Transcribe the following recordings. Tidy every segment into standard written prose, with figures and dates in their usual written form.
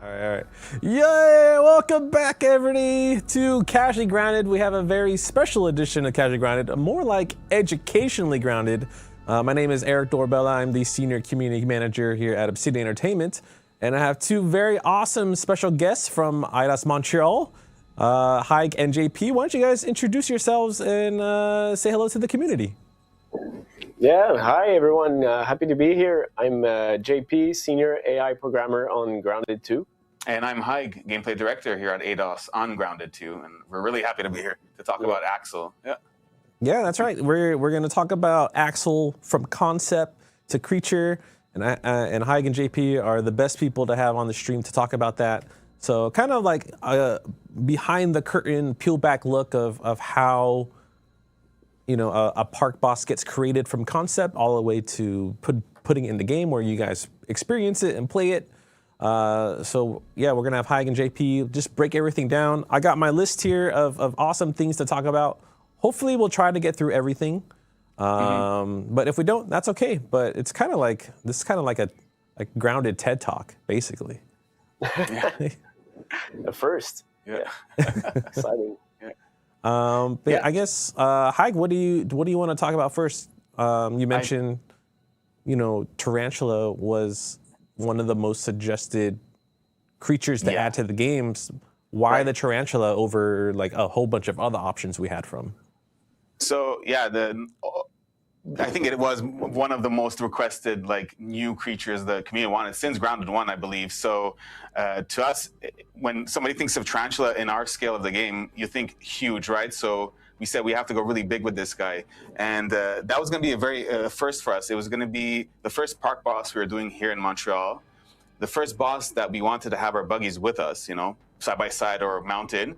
All right. Yay! Welcome back, everybody, to Casually Grounded. We have a very special edition of Casually Grounded, more like educationally grounded. My name is Eric Dorbella. I'm the senior community manager here at Obsidian Entertainment, and I have two very awesome special guests from Eidos-Montréal, Haig and JP. Why don't you guys introduce yourselves and say hello to the community? Yeah, hi everyone. Happy to be here. I'm JP, senior AI programmer on Grounded 2. And I'm Haig, gameplay director here at Eidos on Grounded 2, and we're really happy to be here to talk about AXL. Yeah, that's right. We're going to talk about AXL from concept to creature, and Haig and JP are the best people to have on the stream to talk about that. So kind of like a behind the curtain, peel back look of how a park boss gets created from concept all the way to putting it in the game where you guys experience it and play it. So yeah, we're gonna have Haig and JP just break everything down. I got my list here of awesome things to talk about. Hopefully we'll try to get through everything. But if we don't, that's okay. But it's kind of like, this is kind of like a grounded TED Talk, basically. The first. Yeah. Exciting. But yeah, I guess Haig, what do you want to talk about first? You mentioned, Tarantula was one of the most suggested creatures to add to the games. Why the Tarantula over like a whole bunch of other options we had from? So yeah, I think it was one of the most requested new creatures the community wanted since Grounded 1, I believe. So to us, when somebody thinks of Tarantula in our scale of the game, you think huge, right? So we said we have to go really big with this guy. And that was going to be a very first for us. It was going to be the first park boss we were doing here in Montreal, the first boss that we wanted to have our buggies with us, side by side or mounted.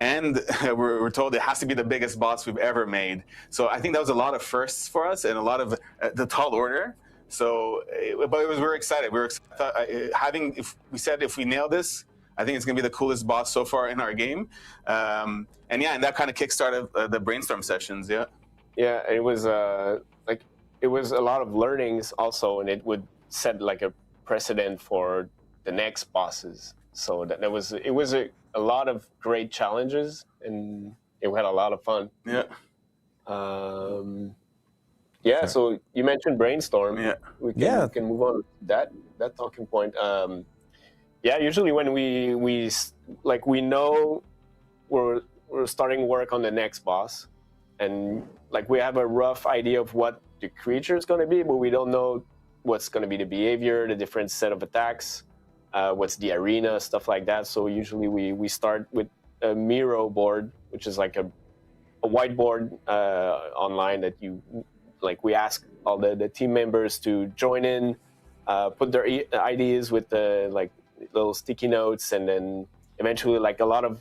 And we're told it has to be the biggest boss we've ever made. So I think that was a lot of firsts for us and a lot of the tall order. So, but we're excited. We're excited. If we nail this, I think it's going to be the coolest boss so far in our game. And that kind of kickstarted the brainstorm sessions. Yeah. Yeah, it was it was a lot of learnings also, and it would set a precedent for the next bosses. So it was a lot of great challenges, and we had a lot of fun. Yeah. Sure. So you mentioned brainstorm. Yeah. We can move on to that talking point. Usually when we know we're starting work on the next boss, and we have a rough idea of what the creature is going to be, but we don't know what's going to be the behavior, the different set of attacks, what's the arena, stuff like that. So usually we start with a Miro board, which is like a whiteboard online that we ask all the team members to join in, put their ideas with the little sticky notes, and then eventually a lot of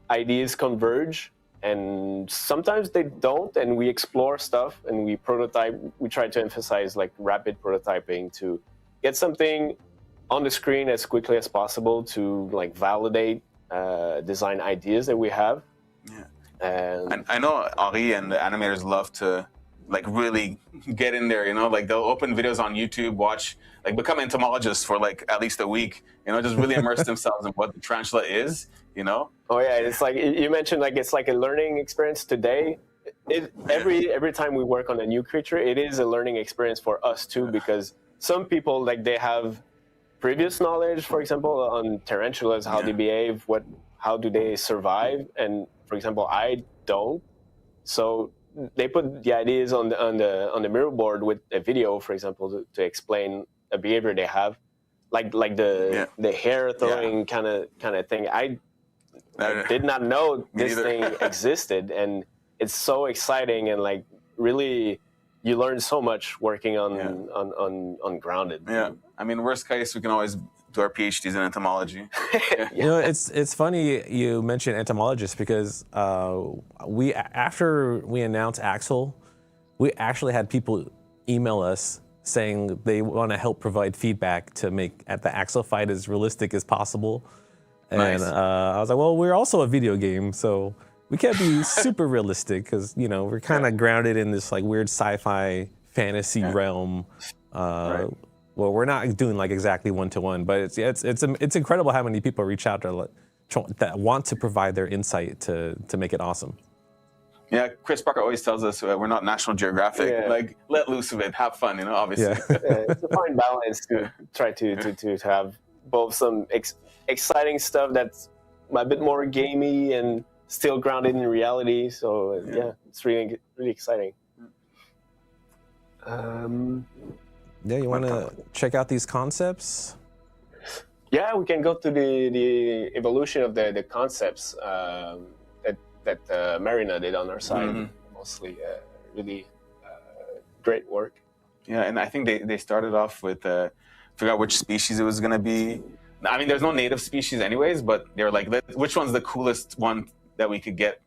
ideas converge, and sometimes they don't, and we explore stuff and we prototype. We try to emphasize rapid prototyping to get something on the screen as quickly as possible to validate design ideas that we have. Yeah. And I know Henri and the animators love to really get in there, they'll open videos on YouTube, watch, become entomologists for at least a week, just really immerse themselves in what the tarantula is, Oh yeah, it's you mentioned it's a learning experience today. Every time we work on a new creature, it is a learning experience for us too, because some people they have previous knowledge, for example, on tarantulas, how they behave, how do they survive, and for example, I don't. So they put the ideas on the mirror board with a video, for example, to explain a behavior they have, like the hair throwing kind of thing. I did not know this thing existed, and it's so exciting, and really you learn so much working on Grounded. Yeah, I mean, worst case, we can always do our PhDs in entomology. It's funny you mentioned entomologists, because after we announced AXL, we actually had people email us saying they want to help provide feedback to make the AXL fight as realistic as possible. And nice. I was like, well, we're also a video game, so we can't be super realistic, because we're kind of grounded in this weird sci-fi fantasy realm. well, we're not doing like exactly 1-to-1, but it's incredible how many people reach out that want to provide their insight to make it awesome. Yeah, Chris Parker always tells us we're not National Geographic. Yeah. Like, let loose of it, have fun, obviously. Yeah. It's a fine balance to try to have both some exciting stuff that's a bit more gamey and still grounded in reality. So yeah, it's really exciting. Yeah, you want to check out these concepts? Yeah, we can go to the evolution of the concepts that Marina did on our side. Mostly really great work. Yeah, and I think they started off with forgot which species it was going to be. I mean, there's no native species anyways, but they were like, which one's the coolest one that we could get,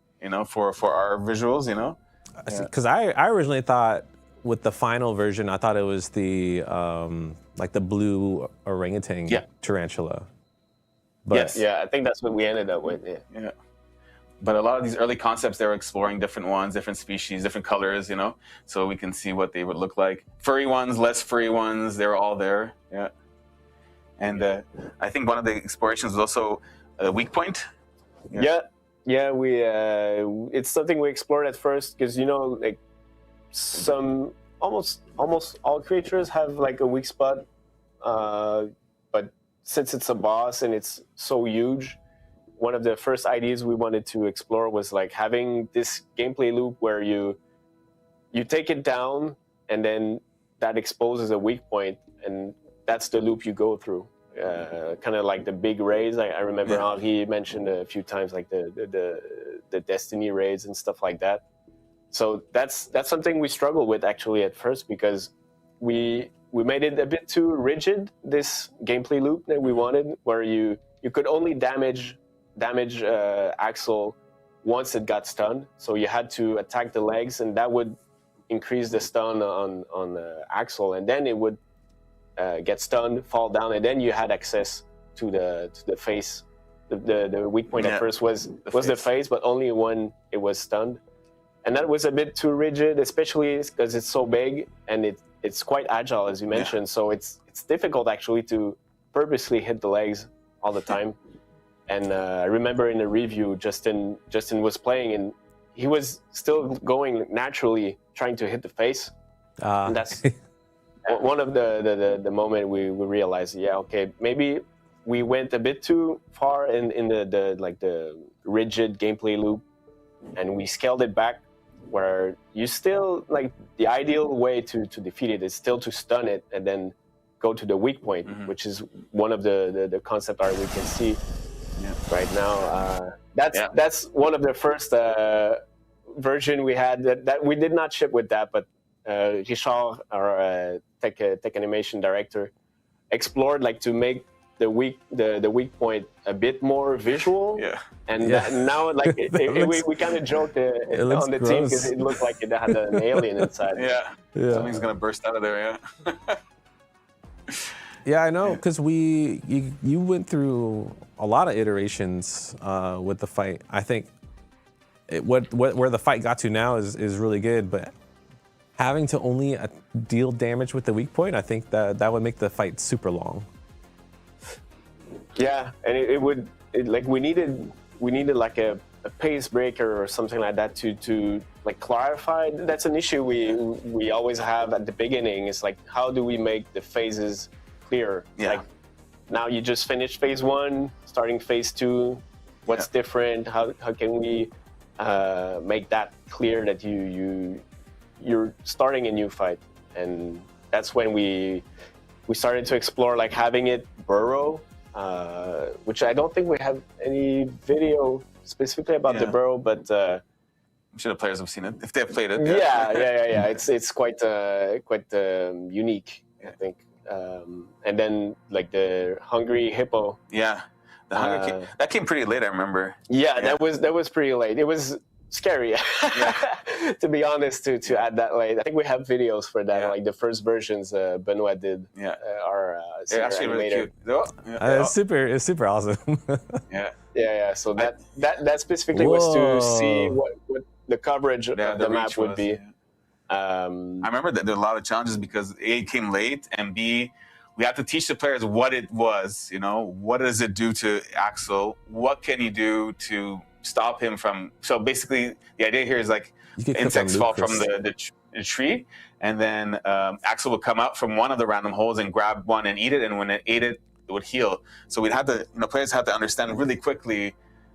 for our visuals, Because I originally thought with the final version, I thought it was the like the blue orangutan tarantula. But yes. Yeah, I think that's what we ended up with. Yeah. But a lot of these early concepts, they were exploring different ones, different species, different colors, so we can see what they would look like. Furry ones, less furry ones, they were all there. Yeah. And I think one of the explorations was also a weak point. Yeah. We it's something we explored at first because like some almost all creatures have like a weak spot, but since it's a boss and it's so huge, one of the first ideas we wanted to explore was like having this gameplay loop where you take it down and then that exposes a weak point, and that's the loop you go through. Kind of like the big raids. I remember how he mentioned a few times like the Destiny raids and stuff like that. So that's something we struggled with actually at first, because we made it a bit too rigid, this gameplay loop that we wanted, where you could only damage Axel once it got stunned. So you had to attack the legs, and that would increase the stun on Axel, and then it would get stunned, fall down, and then you had access to the face. The weak point at first was the face, but only when it was stunned. And that was a bit too rigid, especially because it's so big and it's quite agile, as you mentioned. So it's difficult actually to purposely hit the legs all the time. And I remember in a review, Justin was playing and he was still going naturally, trying to hit the face. And that's one of the moment we realized, maybe we went a bit too far in the rigid gameplay loop, and we scaled it back, where you still, like, the ideal way to defeat it is still to stun it and then go to the weak point, which is one of the concept art we can see right now. That's one of the first version we had that we did not ship with that, but Richard, our tech animation director, explored like to make the weak point a bit more visual. And now like we kind of joked on the team because it looked like it had an alien inside. Something's gonna burst out of there. Yeah, I know, because you went through a lot of iterations with the fight. I think where the fight got to now is really good, but having to only deal damage with the weak point, I think that would make the fight super long. Yeah, and we needed like a pace breaker or something like that to like clarify. That's an issue we always have at the beginning. It's like, how do we make the phases clear? Like, now you just finished phase 1, starting phase 2. What's different? How can we make that clear that you're starting a new fight? And that's when we started to explore like having it burrow, which I don't think we have any video specifically about the burrow, but I'm sure the players have seen it if they've played it. Yeah. It's quite unique, I think. And then like the hungry hippo. Yeah, the hungry that came pretty late, I remember. That was pretty late. It was scary, to be honest, to add that late. I think we have videos for that, like the first versions Benoit did. Our actually animator. Really It's super awesome. So that specifically was to see what the coverage of the map would be. I remember that there were a lot of challenges because A, came late, and B, we had to teach the players what it was. What does it do to Axel? What can you do to stop him from? So basically, the idea here is like insects fall from the tree, and then Axel would come out from one of the random holes and grab one and eat it, and when it ate it, it would heal. So we'd have to, players had to understand really quickly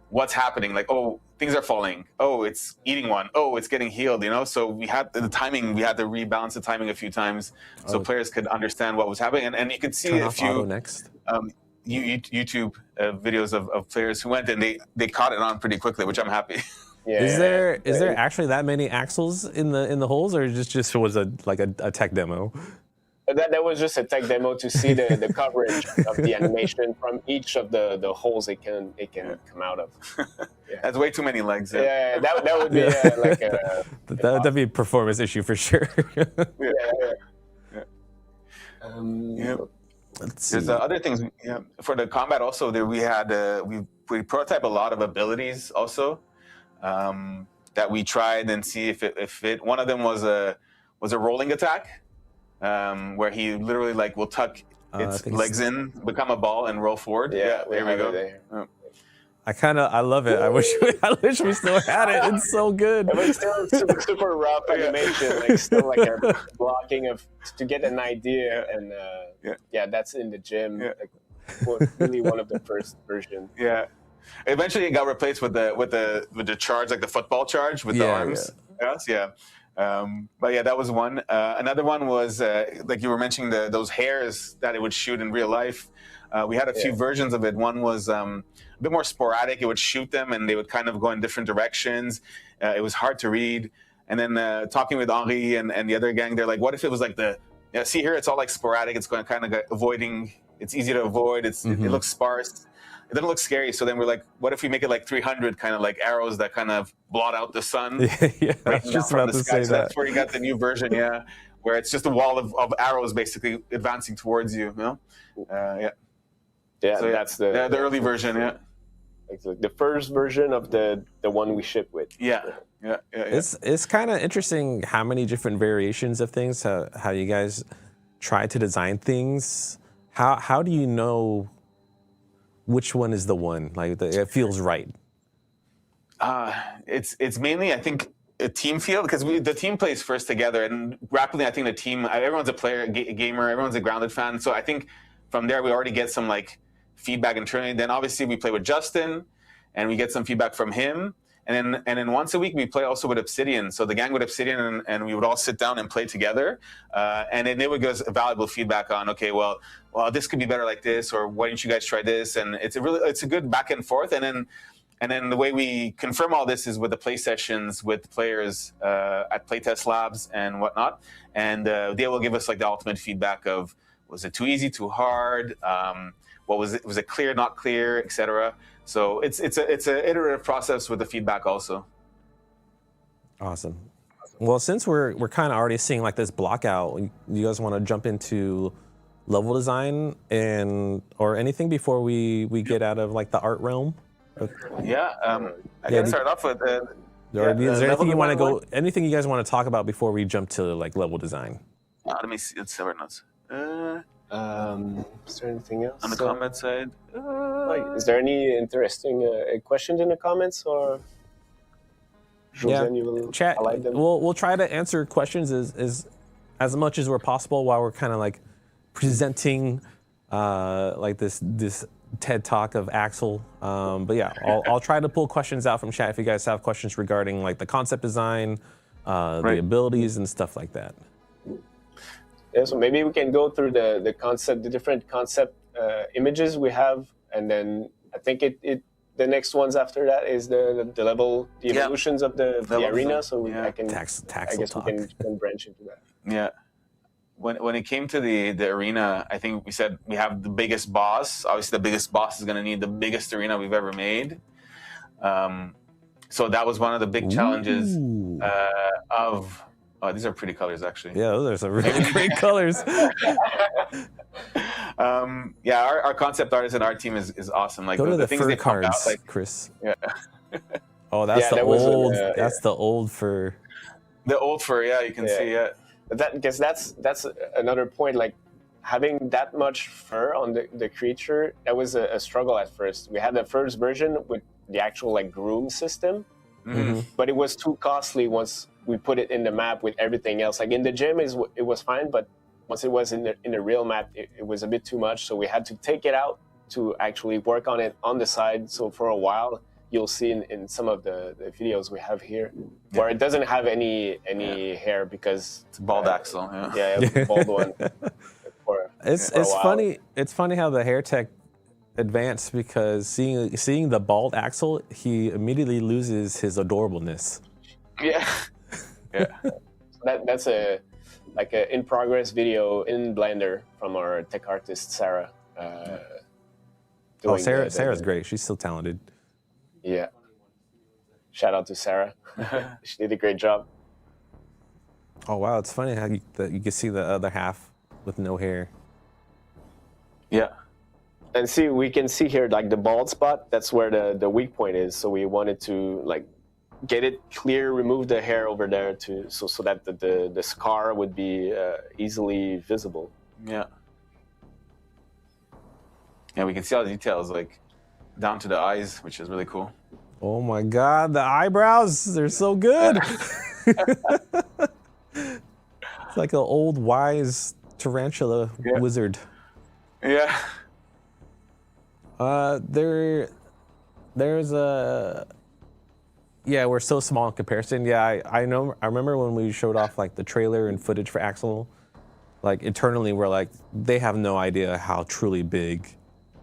what's happening. Like, oh, things are falling. Oh, it's eating one. Oh, it's getting healed. So we had the timing. We had to rebalance the timing a few times so players could understand what was happening. And you could see a few YouTube videos of players who went and they caught it on pretty quickly, which I'm happy. Yeah. Is there actually that many axles in the holes, or just was a tech demo? That was just a tech demo to see the coverage of the animation from each of the holes it can come out of. Yeah. That's way too many legs. Yeah, that would be like a... That'd be a performance issue for sure. There's other things. For the combat also, we had we prototype a lot of abilities also that we tried and see if it. One of them was a rolling attack. Where he literally will tuck its legs in, become a ball, and roll forward. Yeah, there we go. I love it. I wish we still had it. It's so good. It was still super rough animation, still a blocking to get an idea, and that's in the gym. Really one of the first versions. Yeah. Eventually, it got replaced with the charge, like the football charge with the arms. Yeah. But yeah, that was one. Another one was like you were mentioning those hairs that it would shoot in real life. We had a few versions of it. One was a bit more sporadic. It would shoot them and they would kind of go in different directions. It was hard to read. And then talking with Henri and the other gang, they're like, what if it was like see here, it's all like sporadic. It's going to kind of avoiding. It's easy to avoid. It looks sparse. It doesn't look scary. So then we're like, what if we make it like 300 kind of like arrows that kind of blot out the sun? Yeah, I was just about to say that. So that's where you got the new version, where it's just a wall of arrows basically advancing towards you. So that's the early version. Like the first version of the one we ship with. Yeah. It's kind of interesting how many different variations of things. How you guys try to design things. How do you know which one is the one? Like it feels right. It's mainly, I think, a team feel, because the team plays first together, and rapidly I think the team, everyone's a player, a gamer, everyone's a Grounded fan. So I think from there we already get some feedback internally. Then obviously we play with Justin, and we get some feedback from him. And then once a week we play also with Obsidian. So the gang with Obsidian, and we would all sit down and play together. And then they would give us valuable feedback on, okay, well, this could be better like this, or why don't you guys try this? And it's a good back and forth. And then the way we confirm all this is with the play sessions with players at playtest labs and whatnot. And they will give us the ultimate feedback of, was it too easy, too hard? What was it? Was it clear, not clear, etc. So it's an iterative process with the feedback also. Awesome. Well, since we're kind of already seeing this block out, you guys want to jump into level design or anything before we get out of the art realm? Yeah. I can start off with. Is there anything you want to anything you guys want to talk about before we jump to level design? Let me see. Let's see our notes. Is there anything else on the comment side? Is there any interesting questions in the comments, or Josiane, you will chat? highlight them? We'll try to answer questions as much as we're possible while we're kind of presenting this TED Talk of Axel. But yeah, I'll try to pull questions out from chat if you guys have questions regarding the concept design, the abilities and stuff like that. Yeah, so maybe we can go through the concept, the different concept images we have, and then I think the next ones after that is the level, the evolutions of the arena. So I guess we can branch into that. Yeah. When it came to the arena, I think we said we have the biggest boss. Obviously, the biggest boss is going to need the biggest arena we've ever made. So that was one of the big challenges of. Oh, these are pretty colors, actually. Yeah, those are some really great colors. Our concept artist and our team is awesome. Go to the things fur they cards, out, Chris. Yeah. Oh, that's the old. That's the old fur. The old fur, you can see. Yeah. Because that's another point. having that much fur on the creature, that was a struggle at first. We had the first version with the actual like groom system, but it was too costly once we put it in the map with everything else. Like in the gym, it was fine, but once it was in the real map, it was a bit too much. So we had to take it out to actually work on it on the side. So for a while, you'll see in some of the videos we have here, where it doesn't have any hair because it's a bald axle. Bald one. It's funny. It's funny how the hair tech advanced, because seeing the bald axle, he immediately loses his adorableness. Yeah. That's a in progress video in Blender from our tech artist Sarah. Sarah's great. She's so talented. Yeah. Shout out to Sarah. She did a great job. Oh wow, it's funny how you can see the other half with no hair. Yeah. And see, we can see here like the bald spot. That's where the weak point is. So we wanted to like get it clear, remove the hair over there so that the scar would be easily visible. Yeah. Yeah, we can see all the details like down to the eyes, which is really cool. Oh my God, the eyebrows, they're so good. It's like an old wise tarantula wizard. Yeah. There's a... Yeah, we're so small in comparison. Yeah, I remember when we showed off like the trailer and footage for Axel, like internally we're like, they have no idea how truly big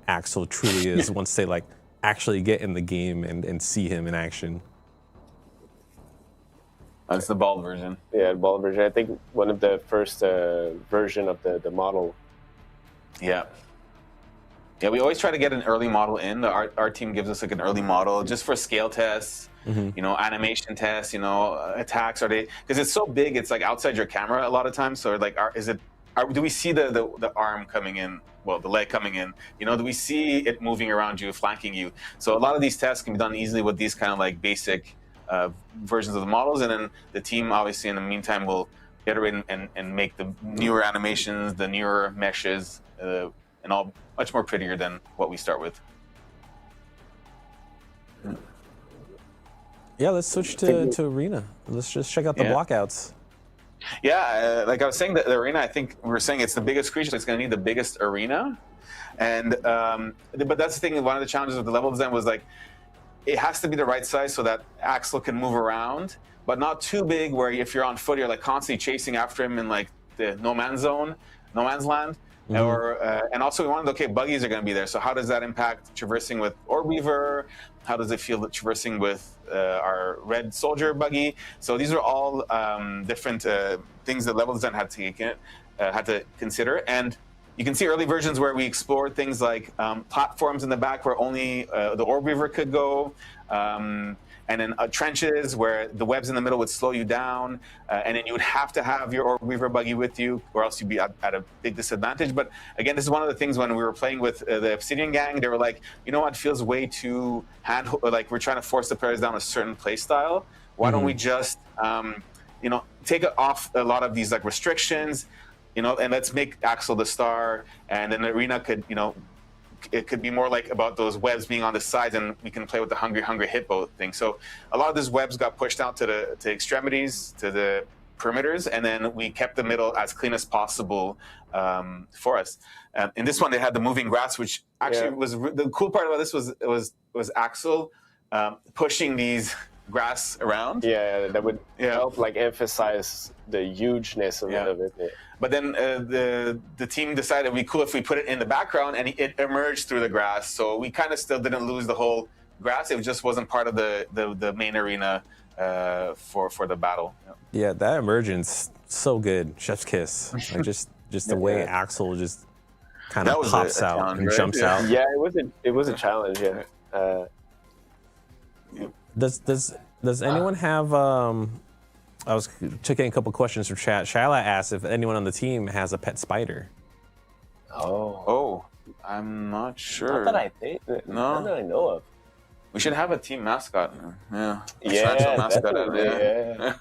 Axel truly is once they like actually get in the game and see him in action. That's the bald version. Yeah, the bald version. I think one of the first version of the model. Yeah. Yeah, we always try to get an early model in. Our team gives us like an early model just for scale tests, you know, animation tests, you know, attacks. Are they, because it's so big, it's like outside your camera a lot of times. So like, do we see the arm coming in? Well, the leg coming in, you know, do we see it moving around you, flanking you? So a lot of these tests can be done easily with these kind of like basic versions of the models. And then the team, obviously, in the meantime, will iterate and make the newer animations, the newer meshes, and all much more prettier than what we start with. Yeah, let's switch to Arena. Let's just check out the blockouts. Yeah, like I was saying, the arena, I think we were saying it's the biggest creature, so it's going to need the biggest arena. And but that's the thing, one of the challenges of the level design was like, it has to be the right size so that Axel can move around, but not too big where if you're on foot, you're like constantly chasing after him in like the no man's land. Or and also we wanted, okay, buggies are going to be there, so how does that impact traversing with Orb Weaver? How does it feel traversing with our red soldier buggy? So these are all different things that level design had to consider. And you can see early versions where we explored things like platforms in the back where only the Orb Weaver could go. And then trenches where the webs in the middle would slow you down, and then you would have to have your Orb Weaver buggy with you, or else you'd be at a big disadvantage. But again, this is one of the things when we were playing with the Obsidian gang, they were like, you know what, feels way too like we're trying to force the players down a certain play style. Why don't we just, you know, take off a lot of these like restrictions, you know, and let's make Axel the star, and then the arena could, you know, it could be more like about those webs being on the sides, and we can play with the hungry hippo thing. So a lot of these webs got pushed out to the extremities, to the perimeters, and then we kept the middle as clean as possible for us. In this one, they had the moving grass, which actually was the cool part about this was Axel pushing these grass around. Yeah, that would help like emphasize the hugeness of it. Yeah. But then the team decided it'd be cool if we put it in the background and it emerged through the grass. So we kind of still didn't lose the whole grass. It just wasn't part of the main arena for the battle. Yeah, that emergence, so good. Chef's kiss. Like just the way Axel just kind of pops out and jumps out. Yeah, it was a challenge. Yeah. Does anyone have? I was checking a couple questions from chat. Shyla asked if anyone on the team has a pet spider. Oh, I'm not sure. Not that I think. Not that I know of. We should have a team mascot. Yeah. Yeah. Mascot. Yeah.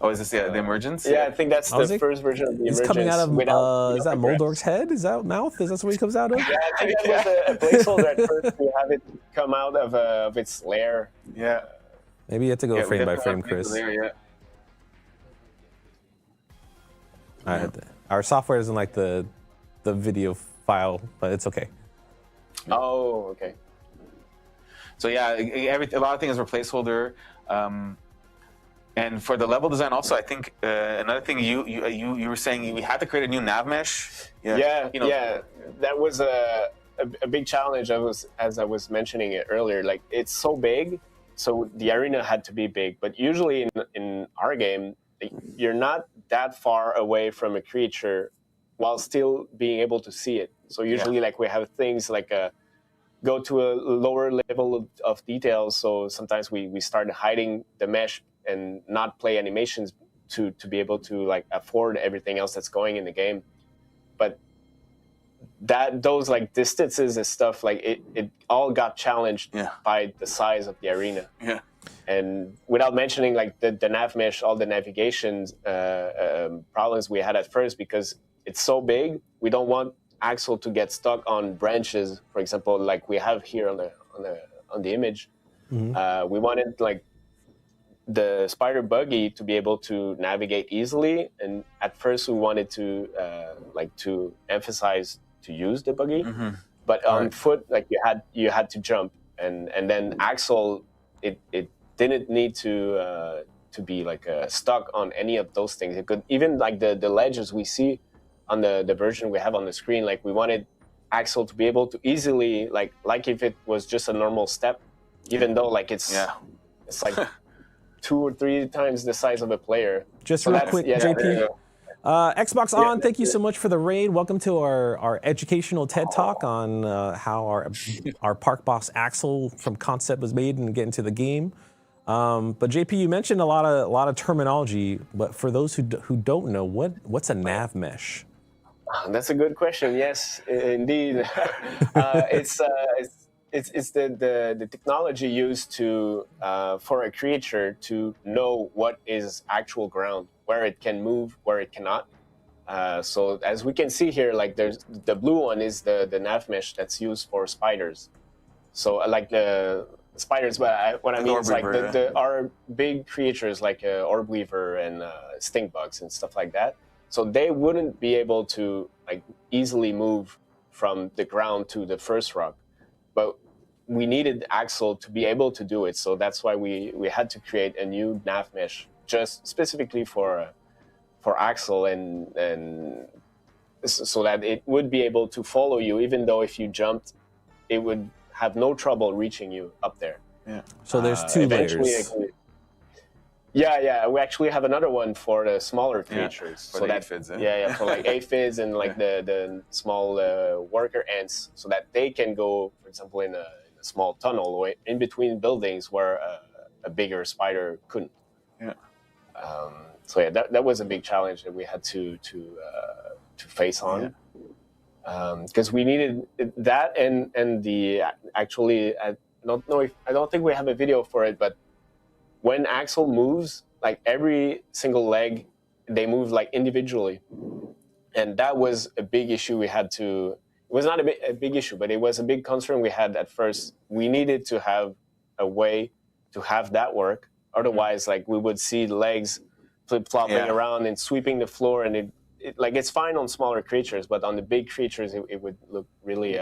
Oh, is this the emergence? Yeah, I think that's Oh, is the it? first version of the It's emergence. coming out of, without is that regrets. Moldork's head? Is that mouth? Is that where he comes out of? Yeah, I think that was a placeholder at first to have it come out of its lair. Yeah. Maybe you have to go Yeah, we frame by definitely frame, have to make Chris. it there, yeah. Our software doesn't like the video file, but it's okay. Oh, okay. So yeah, a lot of things were placeholder. And for the level design, also, I think another thing you were saying we had to create a new nav mesh. Yeah, that was a big challenge. As I was mentioning it earlier, like it's so big, so the arena had to be big. But usually in our game, you're not that far away from a creature while still being able to see it. So usually, like we have things like go to a lower level of details. So sometimes we start hiding the mesh and not play animations to be able to like afford everything else that's going in the game. But those like distances and stuff, like it all got challenged by the size of the arena. Yeah. And without mentioning like the nav mesh, all the navigation problems we had at first, because it's so big, we don't want Axel to get stuck on branches, for example, like we have here on the image. Mm-hmm. We wanted like the spider buggy to be able to navigate easily, and at first we wanted to to emphasize to use the buggy, but on foot, like you had to jump, and then Axel, it didn't need to be like stuck on any of those things. It could even like the ledges we see on the version we have on the screen, like we wanted Axel to be able to easily like if it was just a normal step, even though like it's like 2 or 3 times the size of a player. Just so real quick, JP. Xbox On, thank you so much for the raid. Welcome to our educational TED Talk on how our Park Boss Axel from concept was made and get into the game. But JP, you mentioned a lot of terminology, but for those who don't know, what's a nav mesh? That's a good question. Yes, indeed. It's the technology used to for a creature to know what is actual ground, where it can move, where it cannot. So as we can see here, like there's the blue one is the nav mesh that's used for spiders. So like the spiders, but what I mean is like our big creatures like orb weaver and stink bugs and stuff like that. So they wouldn't be able to like easily move from the ground to the first rock, but we needed Axel to be able to do it. So that's why we had to create a new nav mesh just specifically for Axel, and so that it would be able to follow you, even though if you jumped, it would have no trouble reaching you up there. Yeah. So there's 2 layers. Yeah. We actually have another one for the smaller creatures. For so the that, aphids. for like aphids and like the small worker ants, so that they can go, for example, in a small tunnel in between buildings where a bigger spider couldn't. Yeah. So yeah, that was a big challenge that we had to face on. Because we needed that and the actually I don't think we have a video for it, but when Axel moves, like every single leg, they move like individually, and that was a big issue. We had to. It was not a big issue, but it was a big concern we had at first. We needed to have a way to have that work. Otherwise, like we would see legs flip-flopping around and sweeping the floor, and it like it's fine on smaller creatures, but on the big creatures, it would look really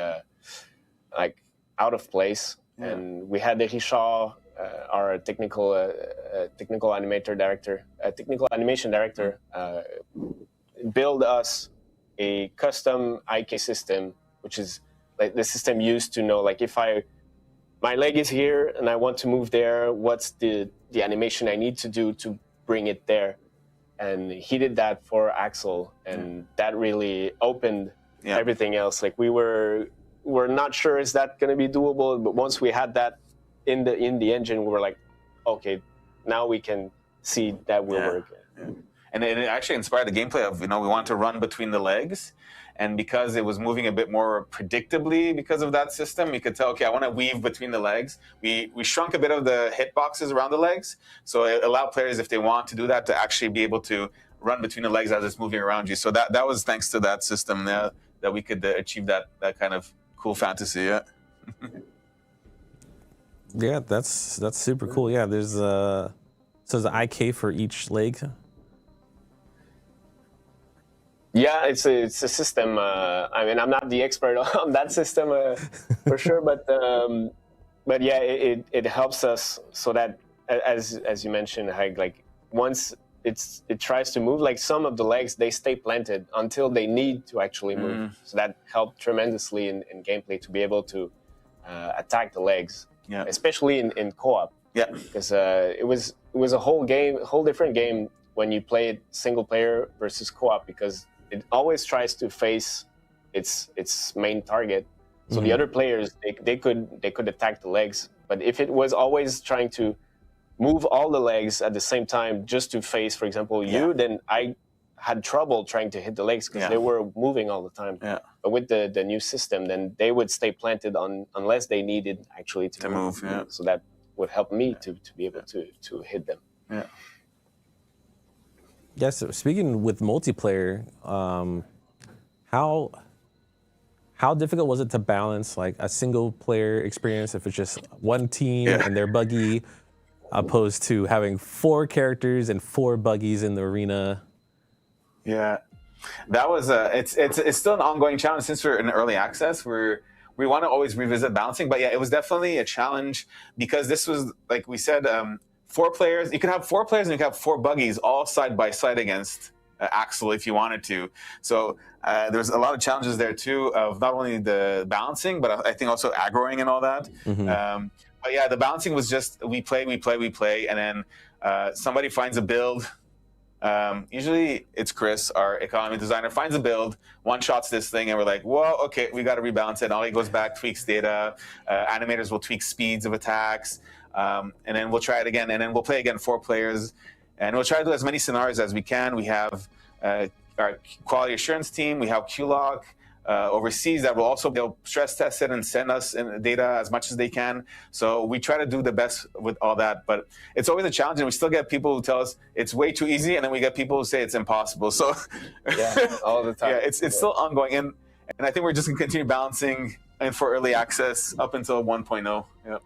like out of place. Yeah. And we had Richard, our technical animation director, build us a custom IK system, which is like the system used to know, like if my leg is here and I want to move there, what's the animation I need to do to bring it there. And he did that for Axel, and that really opened everything else. Like we're not sure is that going to be doable, but once we had that in the engine, we were like, okay, now we can see that will work. Yeah. And it actually inspired the gameplay of, we wanted to run between the legs, And because it was moving a bit more predictably because of that system, we could tell, okay, I want to weave between the legs. We shrunk a bit of the hitboxes around the legs. So it allowed players, if they want to do that, to actually be able to run between the legs as it's moving around you. So that was thanks to that system there that we could achieve that kind of cool fantasy. Yeah. Yeah, that's super cool. Yeah, there's an IK for each leg. Yeah, it's a system. I mean, I'm not the expert on that system for sure, but yeah, it helps us so that as you mentioned, Haig, like once it tries to move, like some of the legs, they stay planted until they need to actually move. So that helped tremendously in gameplay to be able to attack the legs, especially in co-op. Yeah, because it was a whole different game when you play it single player versus co-op, because it always tries to face its main target. So the other players, they could attack the legs, but if it was always trying to move all the legs at the same time just to face, for example, you, then I had trouble trying to hit the legs because they were moving all the time. Yeah. But with the new system, then they would stay planted unless they needed actually to move. Yeah. So that would help me to be able to hit them. Yeah. Yes. So speaking with multiplayer, how difficult was it to balance like a single player experience if it's just one team and they're buggy, opposed to having 4 characters and 4 buggies in the arena? Yeah, that was it's still an ongoing challenge since we're in early access. We want to always revisit balancing, but yeah, it was definitely a challenge because this was, like we said, 4 players. You could have 4 players and you could have 4 buggies all side by side against Axel if you wanted to. So there's a lot of challenges there too of not only the balancing, but I think also aggroing and all that. But yeah, the balancing was just we play, and then somebody finds a build. Usually it's Chris, our economy designer, finds a build, one-shots this thing, and we're like, whoa, okay, we got to rebalance it. And all he goes back, tweaks data. Animators will tweak speeds of attacks, and then we'll try it again, and then we'll play again 4 players, and we'll try to do as many scenarios as we can. We have our quality assurance team, we have QLog overseas that will also, they'll stress test it and send us data as much as they can. So we try to do the best with all that, but it's always a challenge, and we still get people who tell us it's way too easy, and then we get people who say it's impossible. So yeah, all the time. Yeah, it's still ongoing, and I think we're just gonna continue balancing and for early access up until 1.0. Yeah.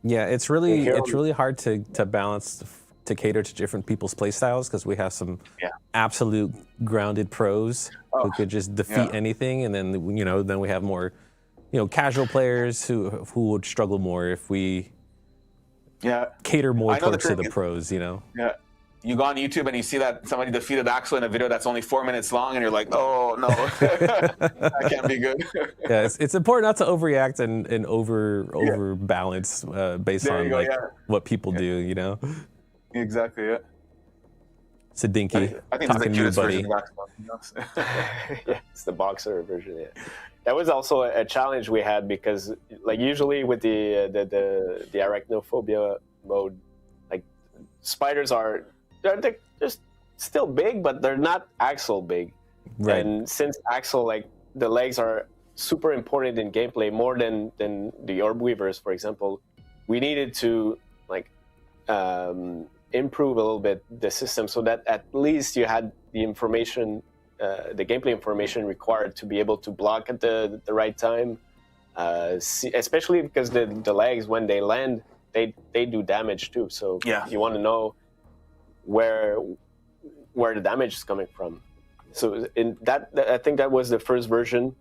Yeah, it's really hard to balance, to cater to different people's play styles, because we have some absolute grounded pros who could just defeat anything, and then then we have more casual players who would struggle more if we cater more towards to the pros. Yeah, you go on YouTube and you see that somebody defeated Axel in a video that's only 4 minutes long, and you're like, oh no, that can't be good. Yeah, it's important not to overreact and over balance based on what people do. Exactly. Yeah. Sadinky, I think talking to you, buddy. Yeah, it's the boxer version. Yeah, that was also a challenge we had because, like, usually with the Arachnophobia mode, like spiders they're just still big, but they're not Axel big. Right. And since Axel, like, the legs are super important in gameplay more than the orb weavers, for example, we needed to improve a little bit the system so that at least you had the information, the gameplay information required to be able to block at the right time, especially because the legs, when they land, they do damage too. So you want to know where the damage is coming from. So in that, I think that was the first version,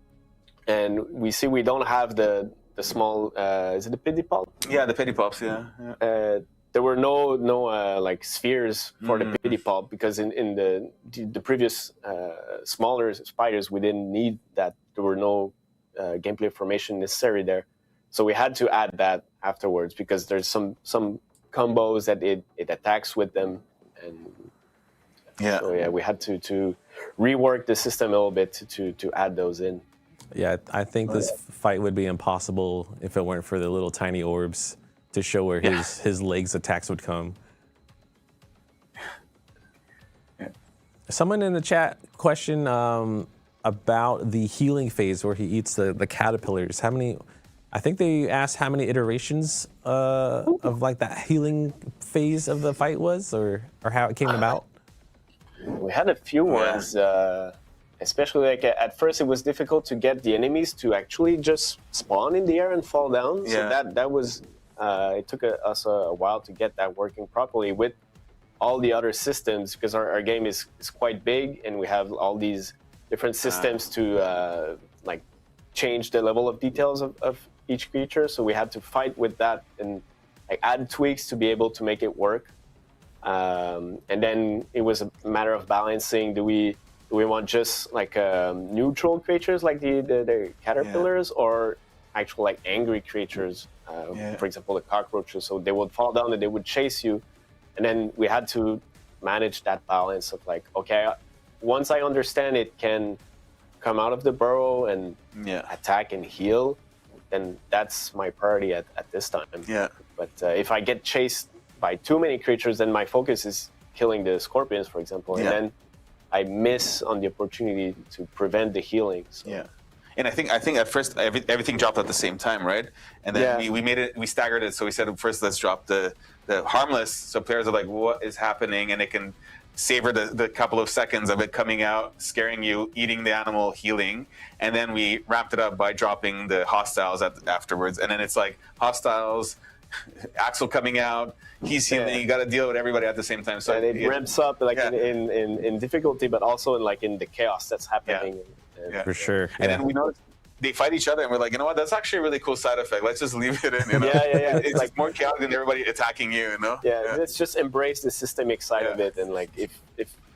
and we don't have the small is it the pedipalp? Yeah, the pedipalps. Yeah. There were no like spheres for the pedipalp because in the previous smaller spiders we didn't need that. There were no gameplay information necessary there, so we had to add that afterwards because there's some combos that it attacks with them, and so we had to rework the system a little bit to add those in. Yeah, I think this fight would be impossible if it weren't for the little tiny orbs to show where his legs attacks would come. Someone in the chat question, about the healing phase where he eats the caterpillars. How many? I think they asked how many iterations of like that healing phase of the fight was, or how it came about. We had a few ones, especially like at first it was difficult to get the enemies to actually just spawn in the air and fall down. So that was it took us a while to get that working properly with all the other systems, because our game is quite big and we have all these different systems to like change the level of details of each creature. So we had to fight with that and like add tweaks to be able to make it work. And then it was a matter of balancing. Do we want just like neutral creatures like the caterpillars, or actual like angry creatures? For example, the cockroaches. So they would fall down and they would chase you, and then we had to manage that balance of like, okay, once I understand it can come out of the burrow and attack and heal, then that's my priority at this time. But if I get chased by too many creatures, then my focus is killing the scorpions, for example, and then I miss on the opportunity to prevent the healing. So. And I think at first everything dropped at the same time, right? And then we staggered it. So we said first let's drop the harmless, so players are like, what is happening? And it can savor the couple of seconds of it coming out, scaring you, eating the animal, healing. And then we wrapped it up by dropping the hostiles afterwards. And then it's like hostiles, Axel coming out, he's healing. You got to deal with everybody at the same time. So and it ramps up like in difficulty, but also in the chaos that's happening. For sure. And then we noticed they fight each other, and we're like, you know what? That's actually a really cool side effect. Let's just leave it in. You know? It's like more chaotic than everybody attacking you. You know? Let's just embrace the systemic side of it, and like if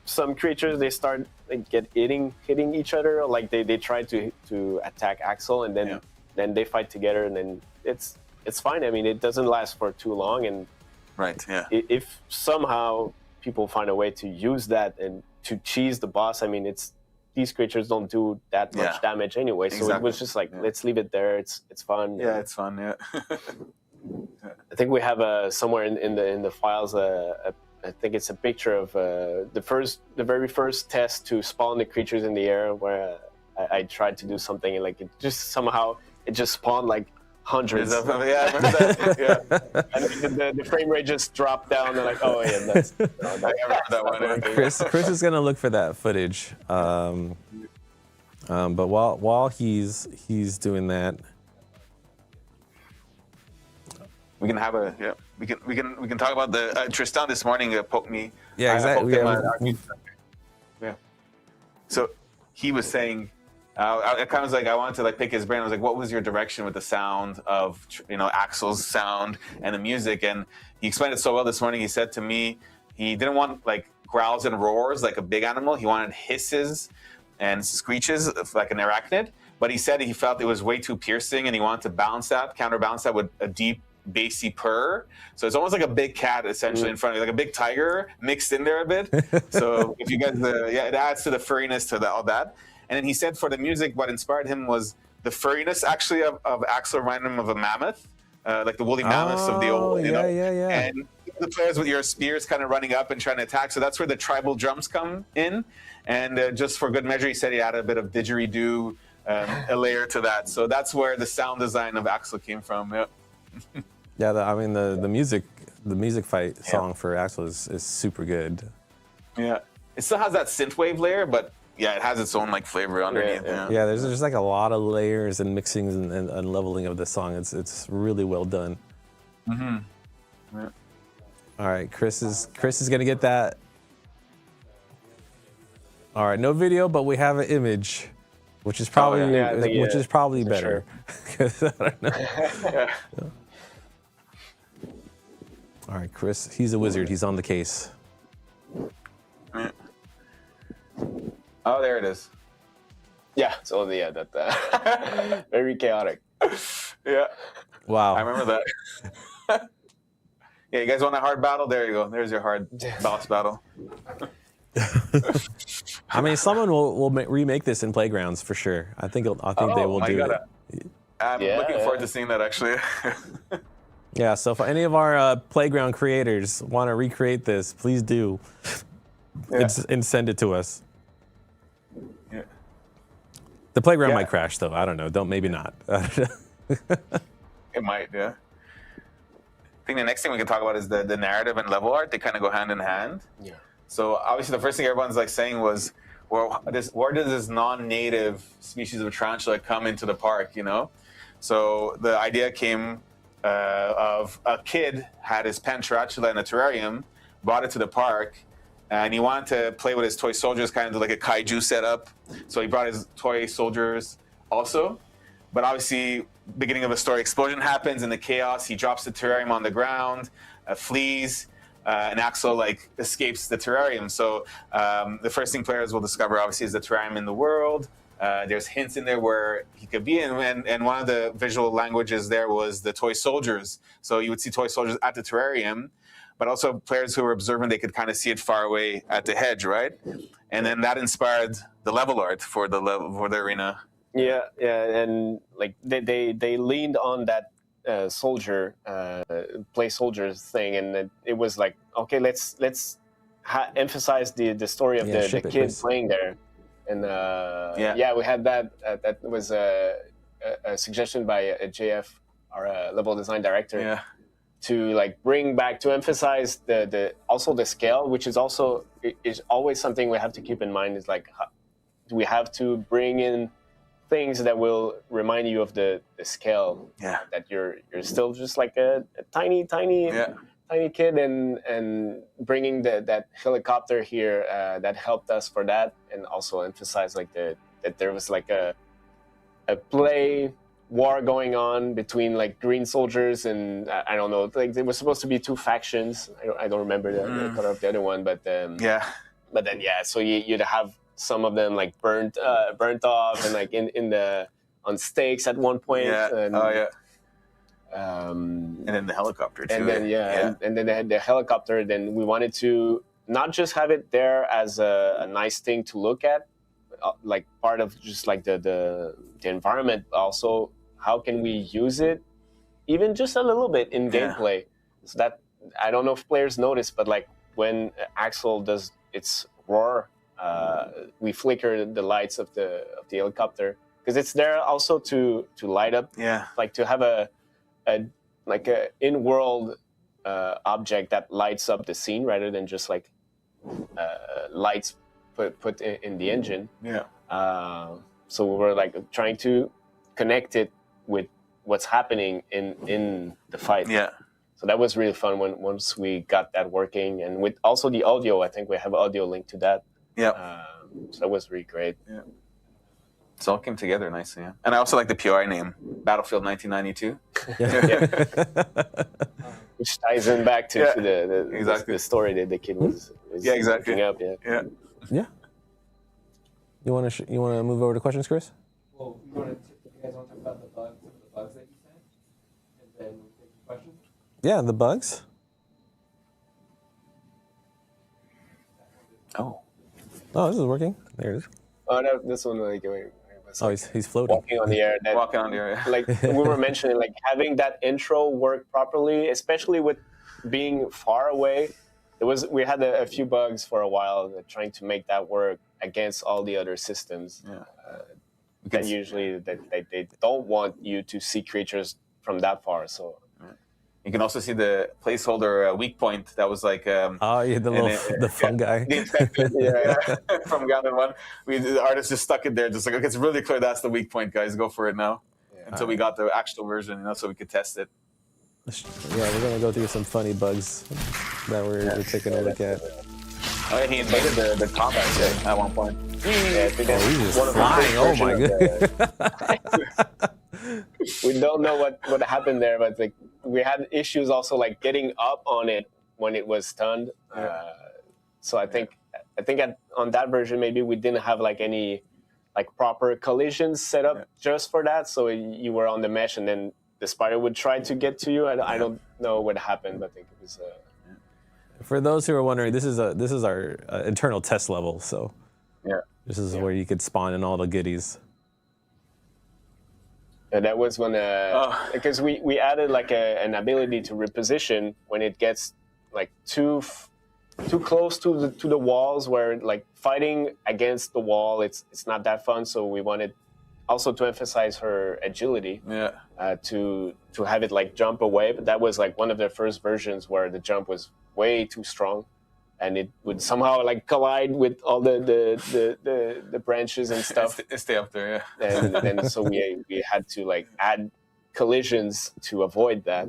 some creatures they start like hitting each other, or like they try to attack Axel, and then they fight together, and then it's fine. I mean, it doesn't last for too long, and if somehow people find a way to use that and to cheese the boss, I mean, these creatures don't do that much damage anyway, so it was just like let's leave it there. It's fun. It's fun. I think we have somewhere in the files. I think it's a picture of the very first test to spawn the creatures in the air, where I tried to do something and like it just spawned like hundreds. I remember that. And the frame rate just dropped down. And like, I remember that one. Chris is gonna look for that footage. But while he's doing that, we can have we can talk about the Tristan this morning poked me. Yeah, exactly. So he was saying. I kind of was like, I wanted to like pick his brain. I was like, what was your direction with the sound of, Axel's sound and the music? And he explained it so well this morning. He said to me, he didn't want like growls and roars like a big animal. He wanted hisses and screeches like an arachnid. But he said he felt it was way too piercing, and he wanted to counterbalance that with a deep, bassy purr. So it's almost like a big cat essentially in front of you, like a big tiger mixed in there a bit. So if you guys, it adds to the furriness to all that. And then he said for the music, what inspired him was the furriness actually of Axel reminded him of a mammoth, like the woolly mammoths of the old, And the players with your spears kind of running up and trying to attack. So that's where the tribal drums come in. And just for good measure, he said he added a bit of didgeridoo, a layer to that. So that's where the sound design of Axel came from. The music fight song for Axel is super good. Yeah, it still has that synthwave layer, but it has its own like flavor underneath. There's just like a lot of layers and mixings and leveling of the song. It's really well done. All right, Chris is gonna get that. All right, no video, but we have an image, which is probably better. I don't know. All right, Chris, he's a wizard. He's on the case. Oh, there it is. Yeah, so that very chaotic. Yeah. Wow. I remember that. You guys want a hard battle? There you go. There's your hard boss battle. I mean, someone will remake this in Playgrounds for sure. I think they will do it. I'm looking forward to seeing that actually. Yeah. So if any of our Playground creators want to recreate this, please do. And send it to us. The playground Yeah. might crash, though. I don't know. Maybe not. It might, yeah. I think the next thing we can talk about is the narrative and level art. They kind of go hand in hand. Yeah. So obviously the first thing everyone's like saying was, well, where does this non-native species of tarantula come into the park, you know? So the idea came of a kid had his pen tarantula in a terrarium, brought it to the park, and he wanted to play with his toy soldiers, kind of like a kaiju setup. So he brought his toy soldiers also. But obviously, beginning of the story, explosion happens in the chaos. He drops the terrarium on the ground, flees, and Axel like escapes the terrarium. So the first thing players will discover, obviously, is the terrarium in the world. There's hints in there where he could be, and one of the visual languages there was the toy soldiers. So you would see toy soldiers at the terrarium, but also players who were observant, they could kind of see it far away at the hedge, right? And then that inspired the level art for the arena. Yeah, and like they leaned on that soldier play soldiers thing, and it was like, okay, let's emphasize the story of the kid playing there, and we had that. That was a suggestion by JF, our level design director. Yeah. To like bring back to emphasize the also the scale, which is also is always something we have to keep in mind. Is like we have to bring in things that will remind you of the scale. Yeah. That you're still just like a tiny kid, and bringing that helicopter here that helped us for that, and also emphasize like that there was like a play war going on between like green soldiers and I don't know, like there was supposed to be two factions. I don't remember the color of the other one, but so you'd have some of them like burnt off and like in the on stakes at one point. And, and then the helicopter too. And then and then they had the helicopter. Then we wanted to not just have it there as a nice thing to look at, like part of just like the environment. Also, how can we use it, even just a little bit in gameplay? So that I don't know if players notice, but like when Axel does its roar, we flicker the lights of the helicopter because it's there also to light up. Yeah, like to have a in-world object that lights up the scene rather than just like lights put in the engine. So we were like trying to connect it with what's happening in the fight. So that was really fun once we got that working, and with also the audio. I think we have audio linked to that. So that was really great. It all came together nicely. And I also like the POI name, Battlefield 1992. Which ties in back to the story that the kid was looking up. You want to move over to questions, Chris? Well, you guys want to talk about the bugs that you sent, and then we'll take questions? Yeah, the bugs. Oh, this is working. There it is. Oh, no, this one like he's floating. walking on the air. walking on the air. Like we were mentioning, like having that intro work properly, especially with being far away. We had a few bugs for a while trying to make that work against all the other systems. That usually they don't want you to see creatures from that far. So you can also see the placeholder weak point that was like the fun guy. From Gathered One. The artist just stuck it there, just like, okay, it's really clear that's the weak point, guys. Go for it now. Until we got the actual version, so we could test it. Yeah, we're gonna go through some funny bugs that we're taking a look at. Oh, and he invaded the combat set at one point. He's just flying. Oh my god. We don't know what happened there, but like we had issues also like getting up on it when it was stunned. So I think on that version maybe we didn't have like any like proper collisions set up just for that. So you were on the mesh and then the spider would try to get to you. I don't know what happened, but I think it was. For those who are wondering, this is our internal test level. So this is where you could spawn in all the goodies. And that was when because we added like an ability to reposition when it gets like too close to the walls, where like fighting against the wall it's not that fun. So we wanted also to emphasize her agility. Yeah. To have it like jump away, but that was like one of their first versions where the jump was way too strong, and it would somehow like collide with all the branches and stuff. Stay up there, yeah. And then so we had to like add collisions to avoid that,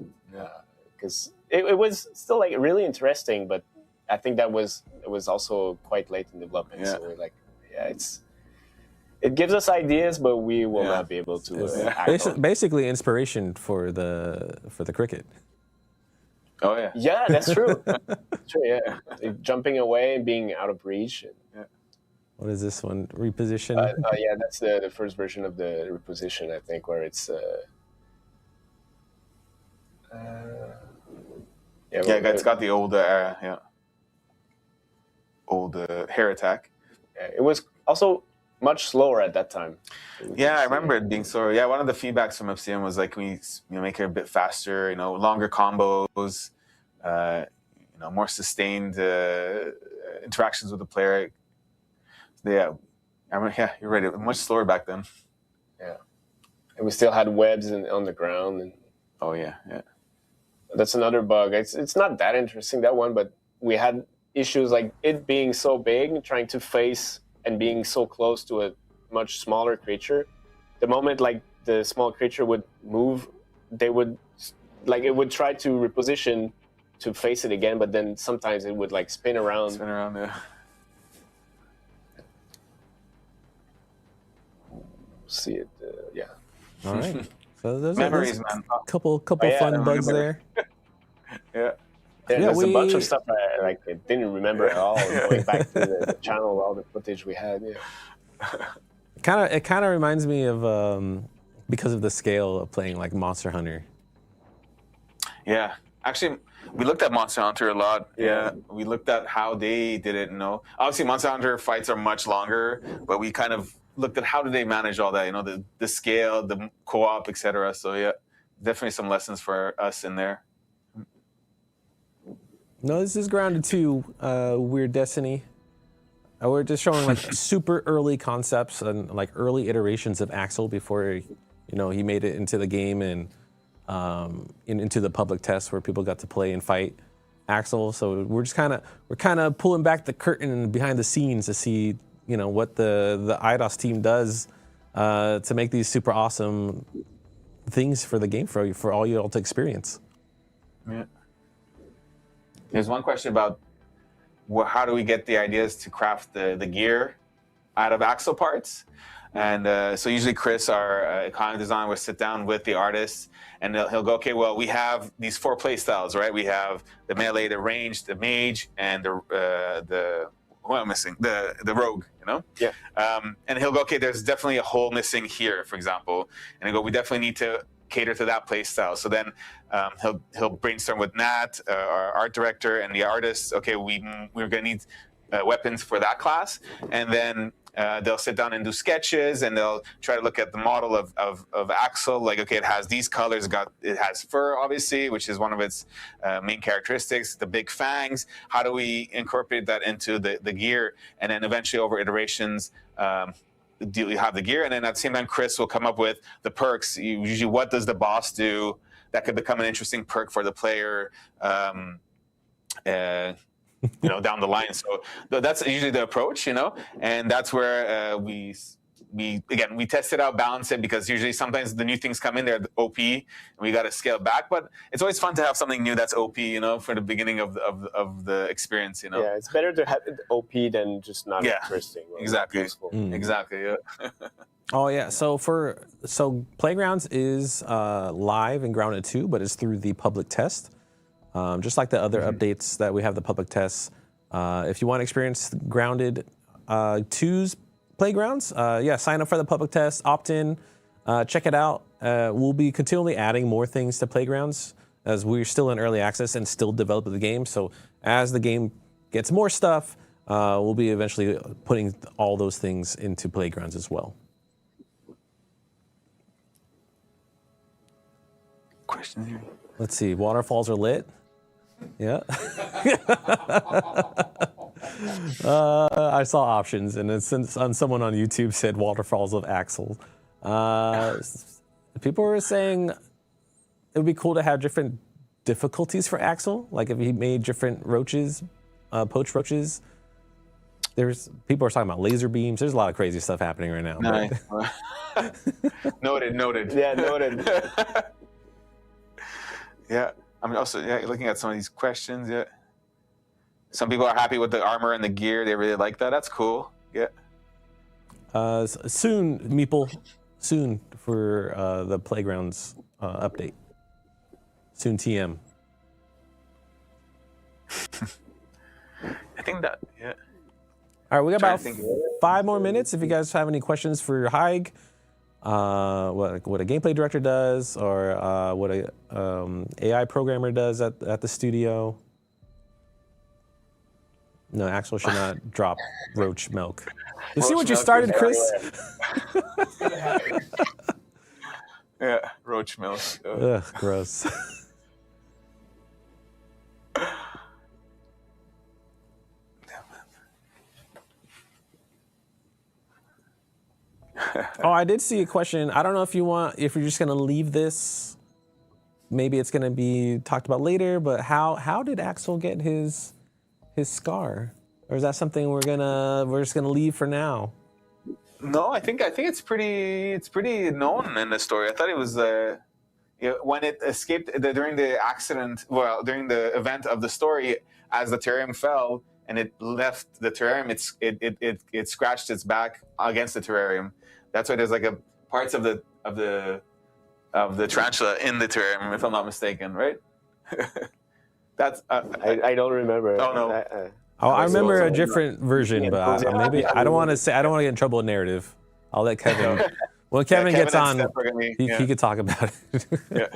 because it was still like really interesting, but I think it was also quite late in development. Yeah. So we're like, it gives us ideas, but we will not be able to act on. Basically inspiration for the cricket. Oh yeah. Yeah, that's true. True, yeah. Like, jumping away and being out of reach. What is this one? Reposition? Yeah, that's the first version of the reposition, I think, where it's it's got the old old hair attack. Yeah, it was also much slower at that time. Yeah, I remember it being slower. Yeah, one of the feedbacks from FCM was like, we make it a bit faster, longer combos, more sustained interactions with the player. Yeah, I remember, yeah, you're right. It was much slower back then. Yeah, and we still had webs on the ground. And oh yeah. That's another bug. It's not that interesting, that one, but we had issues like it being so big, trying to face and being so close to a much smaller creature. The moment like the small creature would move, it would try to reposition to face it again, but then sometimes it would like spin around. Yeah. See it, yeah. All right. So there's Memories, a man. couple fun bugs there. Yeah. There's a bunch of stuff I didn't remember at all. Going back to the channel, all the footage we had. Yeah. It kind of reminds me of because of the scale of playing like Monster Hunter. Yeah, actually, we looked at Monster Hunter a lot. Yeah, we looked at how they did it. Obviously, Monster Hunter fights are much longer, but we kind of looked at how do they manage all that. The scale, the co-op, etc. So yeah, definitely some lessons for us in there. No, this is Grounded 2, Weird Destiny. We're just showing like super early concepts and like early iterations of Axel before, he made it into the game and into the public test where people got to play and fight Axel. So we're kind of pulling back the curtain behind the scenes to see, what the Eidos team does to make these super awesome things for the game for all you all to experience. Yeah. There's one question about how do we get the ideas to craft the gear out of Axel parts? And so usually Chris, our economy designer, will sit down with the artists and he'll go, okay, well, we have these 4 play styles, right? We have the melee, the range, the mage, and the who am I missing? The rogue, Yeah. And he'll go, okay, there's definitely a hole missing here, for example. And he'll go, we definitely need to cater to that play style. So then he'll brainstorm with Nat, our art director, and the artists. Okay, we're going to need weapons for that class, and then they'll sit down and do sketches, and they'll try to look at the model of Axel. Like, okay, it has these colors. It has fur, obviously, which is one of its main characteristics. The big fangs. How do we incorporate that into the gear? And then eventually, over iterations, you have the gear, and then at the same time, Chris will come up with the perks. Usually, what does the boss do that could become an interesting perk for the player down the line. So that's usually the approach, and that's where we test it out, balance it, because usually sometimes the new things come in, they're OP, and we got to scale back. But it's always fun to have something new that's OP, for the beginning of the experience, Yeah, it's better to have it OP than just not interesting. Exactly. Exactly. Yeah. Oh yeah. So Playgrounds is live in Grounded 2, but it's through the public test. Just like the other updates that we have the public tests. If you want to experience Grounded 2's Playgrounds, sign up for the public test, opt in, check it out. We'll be continually adding more things to Playgrounds as we're still in early access and still developing the game. So as the game gets more stuff, we'll be eventually putting all those things into Playgrounds as well. Questions here? Let's see, waterfalls are lit. Yeah. I saw options, and someone on YouTube said waterfalls of Axel. People were saying it would be cool to have different difficulties for Axel, like if he made different roaches, poached roaches. There's people are talking about laser beams. There's a lot of crazy stuff happening right now. Nice. Noted. Yeah, noted. Yeah, I'm also looking at some of these questions. Yeah, some people are happy with the armor and the gear. They really like that. That's cool. Yeah. Soon, Meeple. Soon for the Playgrounds update. Soon TM. I think that, yeah. All right, we got about 5 more minutes. If you guys have any questions for Haig, what a gameplay director does, or what a AI programmer does at the studio. No, Axel should not drop roach milk. You see what you started, Chris? Yeah, roach milk. Ugh, gross. Oh, I did see a question. I don't know if you're just gonna leave this. Maybe it's gonna be talked about later. But how did Axel get his scar? Or is that something we're just gonna leave for now? No, I think it's pretty known in the story. I thought it was when it escaped during the accident. Well, during the event of the story, as the terrarium fell and it left the terrarium, it scratched its back against the terrarium. That's why there's like a parts of the tarantula in the terrarium, if I'm not mistaken, right? That's I don't remember. Oh no. I remember a different version, but maybe I don't want to get in trouble with narrative. I'll let Kevin. When Kevin gets on, he could talk about it. Yeah.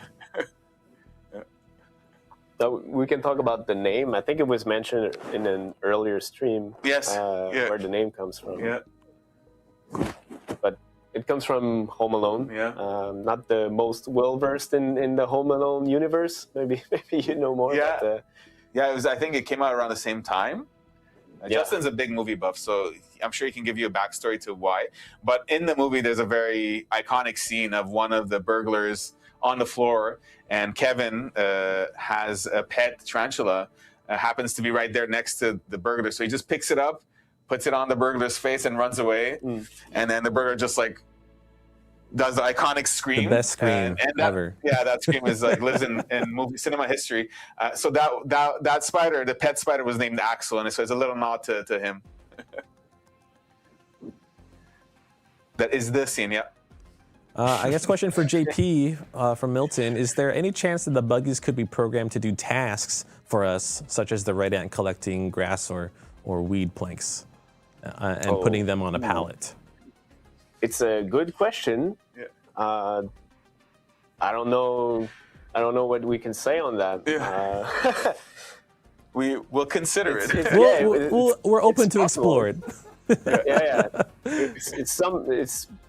So we can talk about the name. I think it was mentioned in an earlier stream. Yes. Where the name comes from. Yeah. But it comes from Home Alone. Yeah. Not the most well versed in the Home Alone universe. Maybe you know more. Yeah. But, yeah. I think it came out around the same time. Justin's a big movie buff, so I'm sure he can give you a backstory to why. But in the movie, there's a very iconic scene of one of the burglars on the floor, and Kevin has a pet tarantula, happens to be right there next to the burglar. So he just picks it up, puts it on the burglar's face, and runs away. And then the burglar just like does the iconic scream. The best scream ever. Yeah, that scream is like lives in movie cinema history. So that spider, the pet spider, was named Axel, and so it's a little nod to him. That is the scene, yeah. I guess question for JP from Milton. Is there any chance that the buggies could be programmed to do tasks for us, such as the red ant collecting grass or weed planks and putting them on a pallet? It's a good question. Yeah. I don't know what we can say on that. Yeah. We will consider it. We're open to explore it. Yeah. It's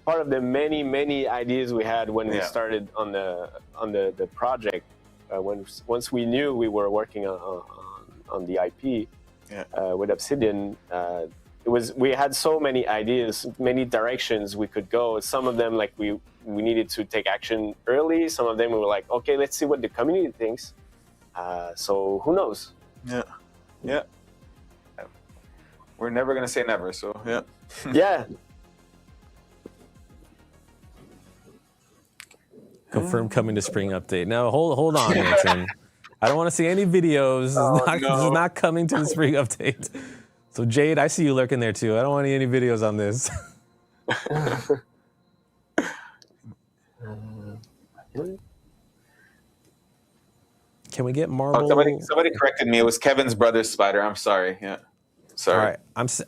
part of the many ideas we had when we started on the project. Once we knew we were working on the IP with Obsidian, we had so many ideas, many directions we could go. Some of them like we needed to take action early. Some of them we were like, okay, let's see what the community thinks. So who knows? Yeah. We're never gonna say never. So yeah. Yeah. Confirm coming to spring update. Now hold on, Milton. I don't want to see any videos. This is not coming to the spring update. So Jade, I see you lurking there too. I don't want any videos on this. Can we get marble? Somebody corrected me. It was Kevin's brother's spider. I'm sorry. Yeah. Sorry. All right.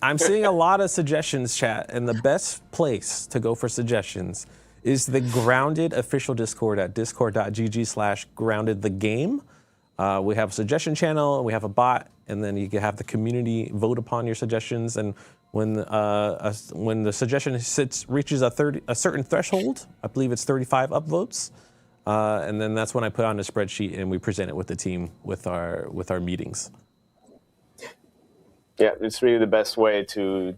I'm seeing a lot of suggestions, chat, and the best place to go for suggestions is the Grounded official Discord at discord.gg/groundedthegame. We have a suggestion channel, we have a bot, and then you can have the community vote upon your suggestions. And when the suggestion reaches a certain threshold, I believe it's 35 upvotes, and then that's when I put on a spreadsheet and we present it with the team with our meetings. Yeah, it's really the best way to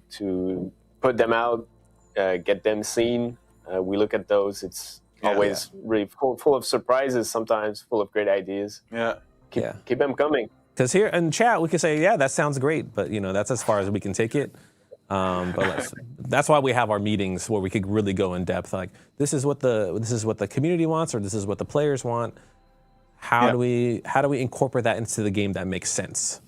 put them out, get them seen, we look at those. It's always really full of surprises. Sometimes full of great ideas. Yeah. Keep them coming. Because here in chat we can say, yeah, that sounds great, but that's as far as we can take it. But that's why we have our meetings where we could really go in depth. Like this is what the community wants, or this is what the players want. How do we incorporate that into the game that makes sense?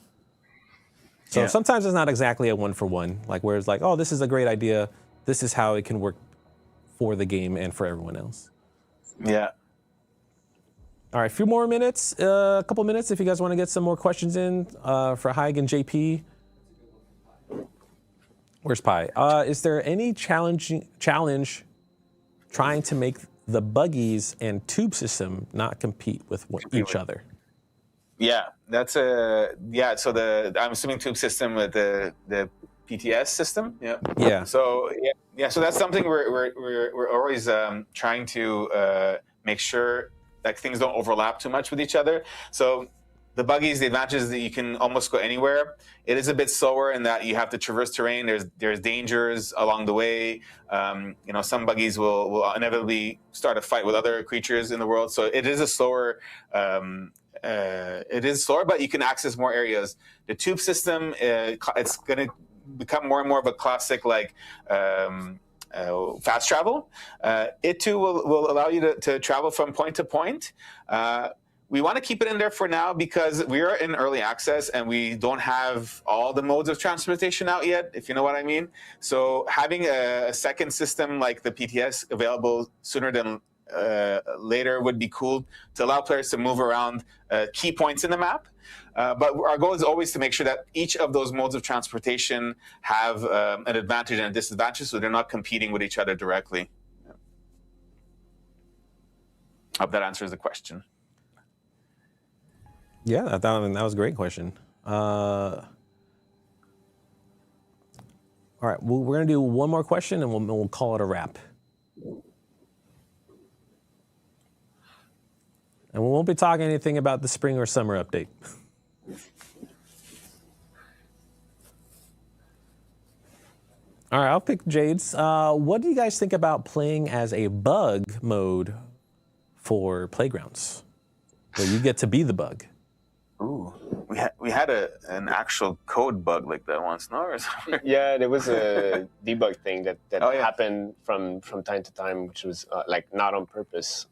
So sometimes it's not exactly a 1-for-1. Like where it's like, oh, this is a great idea. This is how it can work for the game and for everyone else. Yeah. All right, a few more minutes, a couple minutes if you guys want to get some more questions in for Haig and JP. Where's Pi? Is there any challenge trying to make the buggies and tube system not compete with each other? Yeah, that's So I'm assuming tube system with the PTS system. Yeah. Yeah. So so that's something we're always trying to make sure like things don't overlap too much with each other. So the buggies, the advantage is that you can almost go anywhere. It is a bit slower in that you have to traverse terrain. There's dangers along the way. Some buggies will inevitably start a fight with other creatures in the world. So it is a slower. It is slower, but you can access more areas. The tube system, it's going to become more and more of a classic like. Fast travel. It too will allow you to travel from point to point. We want to keep it in there for now because we are in early access and we don't have all the modes of transportation out yet, if you know what I mean. So having a second system like the PTS available sooner than later would be cool to allow players to move around key points in the map. But our goal is always to make sure that each of those modes of transportation have an advantage and a disadvantage, so they're not competing with each other directly. Yeah. Hope that answers the question. Yeah, I thought that was a great question. All right, we're going to do one more question and we'll call it a wrap. And we won't be talking anything about the spring or summer update. All right, I'll pick Jade's. What do you guys think about playing as a bug mode for Playgrounds, where you get to be the bug? Ooh, we had an actual code bug like that once, no? Or something? Yeah, there was a debug thing that happened from time to time, which was like not on purpose,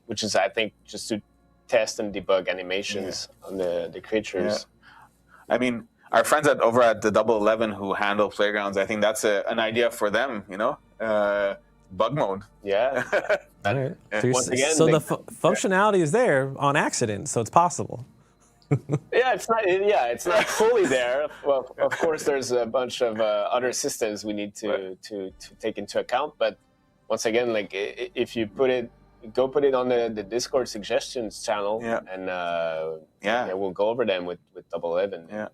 which is I think just to test and debug animations on the creatures. Yeah. I mean, our friends over at the Double 11 who handle Playgrounds, I think that's an idea for them, bug mode. Yeah. All right. Yeah. Once again, the functionality is there on accident, so it's possible. Yeah, it's not fully there. Well, of course, there's a bunch of other systems we need to take into account. But once again, like if you put it on the Discord suggestions channel, and we'll go over them with Double 11. Yeah.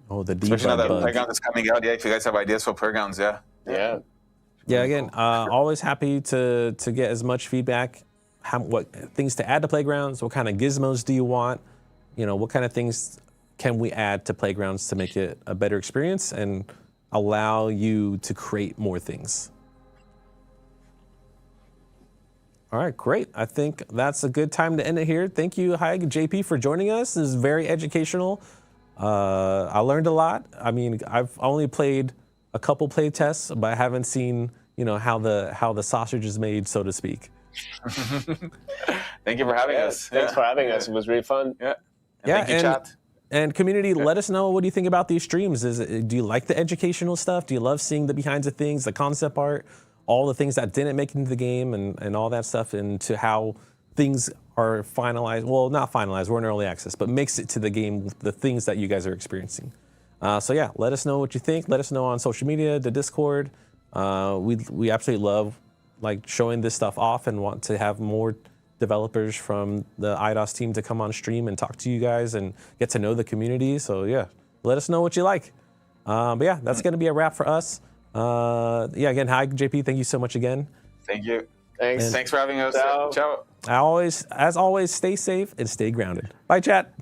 Oh, the especially now that bug. Playground is coming out. Yeah, if you guys have ideas for Playgrounds, Yeah. Again, always happy to get as much feedback. What things to add to Playgrounds? What kind of gizmos do you want? What kind of things can we add to Playgrounds to make it a better experience and allow you to create more things? All right, great. I think that's a good time to end it here. Thank you, Haig and JP, for joining us. This is very educational. I learned a lot. I mean, I've only played a couple play tests, but I haven't seen, how the sausage is made, so to speak. Thank you for having us. Thanks for having us. It was really fun. Yeah. Thank you, chat. And community, let us know what do you think about these streams. Do you like the educational stuff? Do you love seeing the behind the things, the concept art, all the things that didn't make it into the game and all that stuff, and to how things are finalized? Well, not finalized, we're in early access, but makes it to the game, the things that you guys are experiencing. Let us know what you think. Let us know on social media, the Discord. We absolutely love showing this stuff off and want to have more developers from the Eidos team to come on stream and talk to you guys and get to know the community. So let us know what you like. That's going to be a wrap for us. Again, hi, JP. Thank you so much again. Thank you. Thanks. Thanks for having us. Ciao. Ciao. As always, stay safe and stay grounded. Bye, chat.